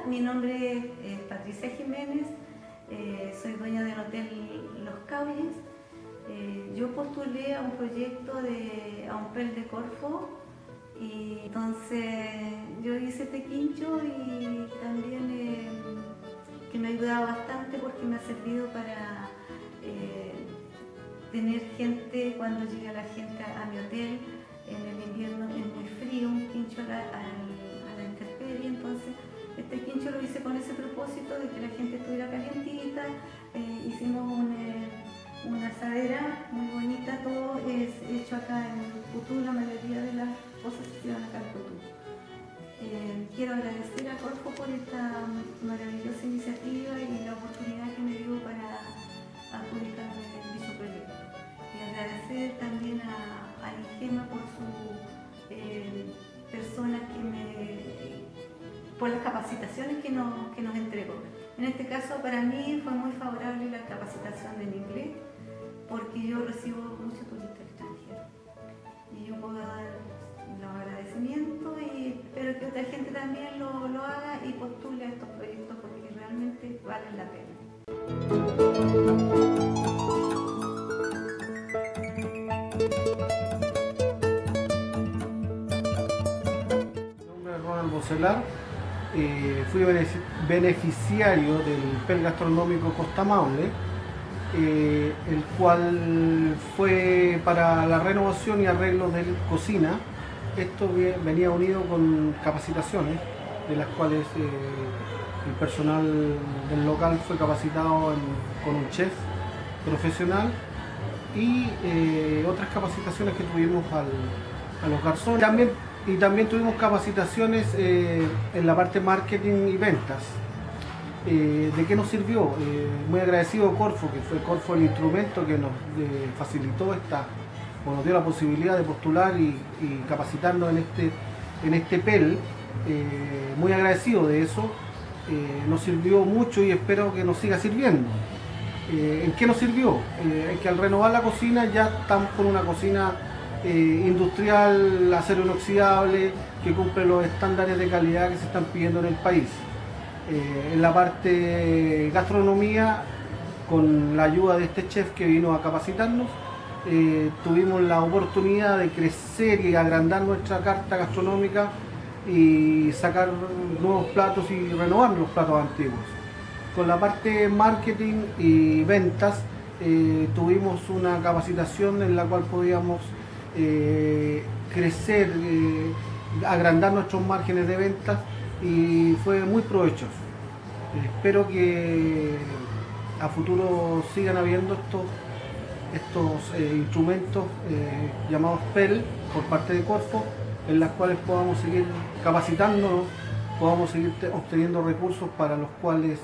mi nombre es Patricia Jiménez, soy dueña del Hotel Los Caules. Yo postulé a un proyecto a un PEL de Corfo y entonces yo hice este quincho y también que me ha ayudado bastante porque me ha servido para tener gente cuando llega la gente a mi hotel. En el invierno es muy frío, un quincho a la intemperie, entonces este quincho lo hice con ese propósito de que la gente estuviera calientita. Hicimos una asadera muy bonita, todo es hecho acá en Putú, la mayoría de las cosas se hicieron acá en Putú. Quiero agradecer a Corfo por esta maravillosa iniciativa y la oportunidad que me dio para adjudicarme dicho proyecto. Y agradecer también a IGEMA por sus personas por las capacitaciones que nos entregó. En este caso para mí fue muy favorable la capacitación del inglés porque yo recibo muchos turistas extranjeros y yo puedo dar los agradecimientos y espero que otra gente también lo haga y postule a estos proyectos porque realmente valen la pena. Bocelar, fui beneficiario del PEL gastronómico Costa Maule, el cual fue para la renovación y arreglo de cocina. Esto venía unido con capacitaciones, de las cuales el personal del local fue capacitado con un chef profesional y otras capacitaciones que tuvimos a los garzones. También tuvimos capacitaciones en la parte marketing y ventas. ¿De qué nos sirvió? Muy agradecido a Corfo, que fue Corfo el instrumento que nos facilitó o nos dio la posibilidad de postular y capacitarnos en este PEL. Muy agradecido de eso. Nos sirvió mucho y espero que nos siga sirviendo. ¿En qué nos sirvió? En que al renovar la cocina ya estamos con una cocina industrial, acero inoxidable, que cumple los estándares de calidad que se están pidiendo en el país. En la parte gastronomía, con la ayuda de este chef que vino a capacitarnos, tuvimos la oportunidad de crecer y agrandar nuestra carta gastronómica y sacar nuevos platos y renovar los platos antiguos. Con la parte marketing y ventas, tuvimos una capacitación en la cual podíamos crecer, agrandar nuestros márgenes de ventas y fue muy provechoso. Espero que a futuro sigan habiendo estos instrumentos llamados PEL por parte de Corfo, en las cuales podamos seguir capacitándonos, podamos seguir obteniendo recursos para los cuales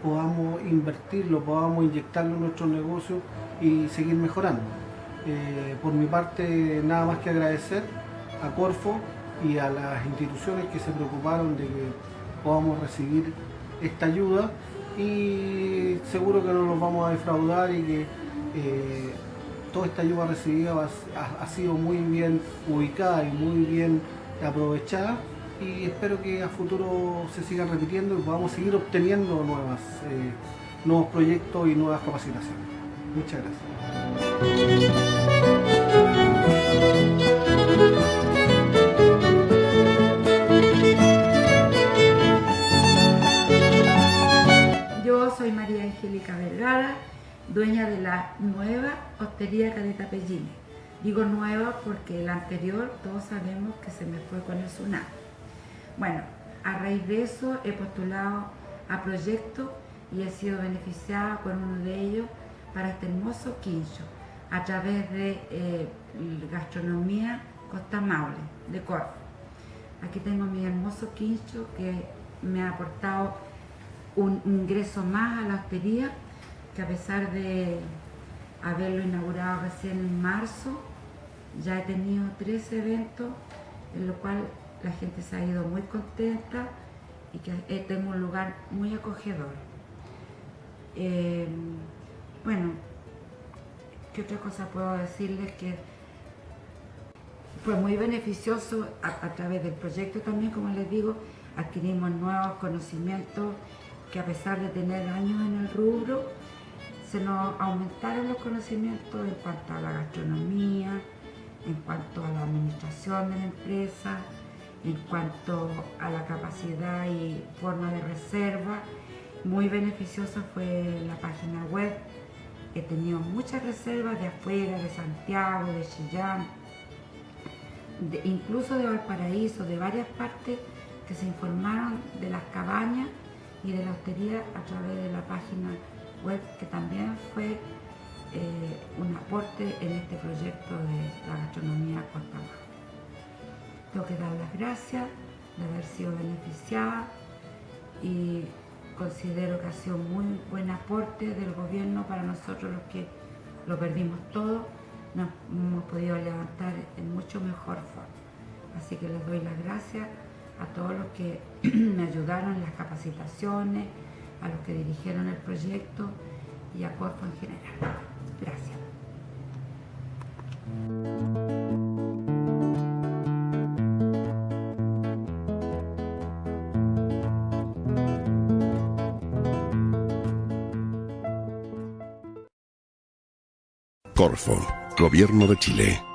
podamos invertirlo, podamos inyectarlo en nuestros negocios y seguir mejorando. Por mi parte, nada más que agradecer a Corfo y a las instituciones que se preocuparon de que podamos recibir esta ayuda y seguro que no nos vamos a defraudar y que toda esta ayuda recibida ha sido muy bien ubicada y muy bien aprovechada y espero que a futuro se sigan repitiendo y podamos seguir obteniendo nuevos proyectos y nuevas capacitaciones. Muchas gracias. Yo soy María Angélica Vergara, dueña de la nueva Hostería Caleta Pellines. Digo nueva porque la anterior todos sabemos que se me fue con el tsunami. Bueno, a raíz de eso he postulado a proyectos y he sido beneficiada con uno de ellos para este hermoso quincho a través de Gastronomía Costa Maule de Corfo. Aquí tengo mi hermoso quincho que me ha aportado un ingreso más a la hostería, que a pesar de haberlo inaugurado recién en marzo, ya he tenido 3 eventos en los cuales la gente se ha ido muy contenta y que tengo un lugar muy acogedor. Bueno, ¿qué otra cosa puedo decirles? Que fue muy beneficioso a través del proyecto también, como les digo, adquirimos nuevos conocimientos que, a pesar de tener años en el rubro, se nos aumentaron los conocimientos en cuanto a la gastronomía, en cuanto a la administración de la empresa, en cuanto a la capacidad y forma de reserva. Muy beneficiosa fue la página web. He tenido muchas reservas de afuera, de Santiago, de Chillán, incluso de Valparaíso, de varias partes, que se informaron de las cabañas y de la hostería a través de la página web, que también fue un aporte en este proyecto de la gastronomía Costa Maule. Tengo que dar las gracias de haber sido beneficiada y considero que ha sido muy buen aporte del gobierno para nosotros, los que lo perdimos todo. Nos hemos podido levantar en mucho mejor forma. Así que les doy las gracias a todos los que me ayudaron en las capacitaciones, a los que dirigieron el proyecto y a Corfo en general. Gracias. Corfo, Gobierno de Chile.